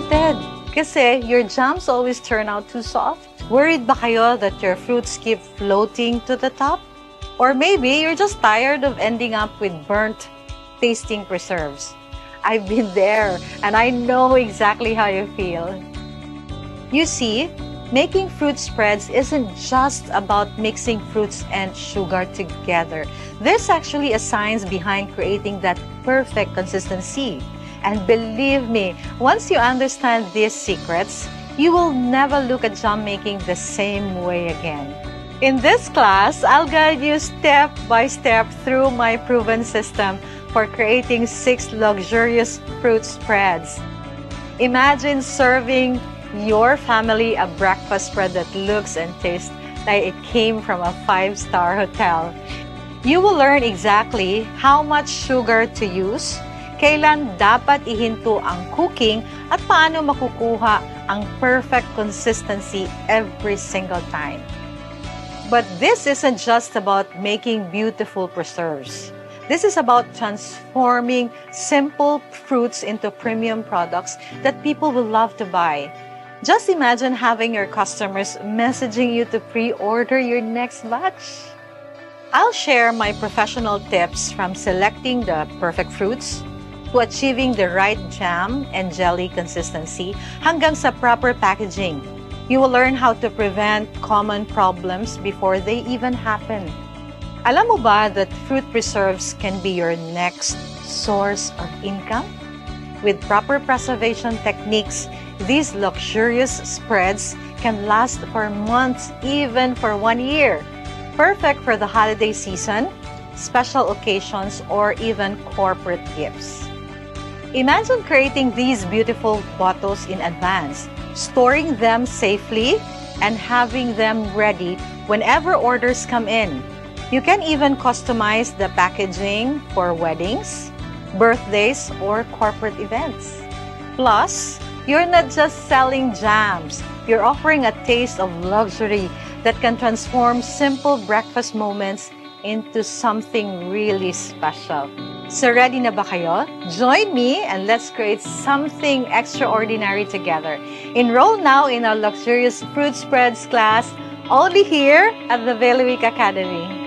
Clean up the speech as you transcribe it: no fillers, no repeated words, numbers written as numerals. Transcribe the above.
instead. Kasi your jams always turn out too soft. Worried ba kayo that your fruits keep floating to the top? Or maybe you're just tired of ending up with burnt tasting preserves. I've been there and I know exactly how you feel. You see, making fruit spreads isn't just about mixing fruits and sugar together. There's actually a science behind creating that perfect consistency. And believe me, once you understand these secrets, you will never look at jam making the same way again. In this class, I'll guide you step by step through my proven system for creating 6 luxurious fruit spreads. Imagine serving your family a breakfast spread that looks and tastes like it came from a 5-star hotel. You will learn exactly how much sugar to use, kailan dapat ihinto ang cooking, at paano makukuha ang perfect consistency every single time. But this isn't just about making beautiful preserves. This is about transforming simple fruits into premium products that people will love to buy. Just imagine having your customers messaging you to pre-order your next batch. I'll share my professional tips from selecting the perfect fruits to achieving the right jam and jelly consistency hanggang sa proper packaging. You will learn how to prevent common problems before they even happen. Alam mo ba that fruit preserves can be your next source of income? With proper preservation techniques, these luxurious spreads can last for months, even for 1 year. Perfect for the holiday season, special occasions, or even corporate gifts. Imagine creating these beautiful bottles in advance, storing them safely, and having them ready whenever orders come in. You can even customize the packaging for weddings, birthdays, or corporate events. Plus, you're not just selling jams, you're offering a taste of luxury that can transform simple breakfast moments into something really special. So ready na ba kayo? Join me and let's create something extraordinary together. Enroll now in our luxurious fruit spreads class only here at the Bailiwick Academy.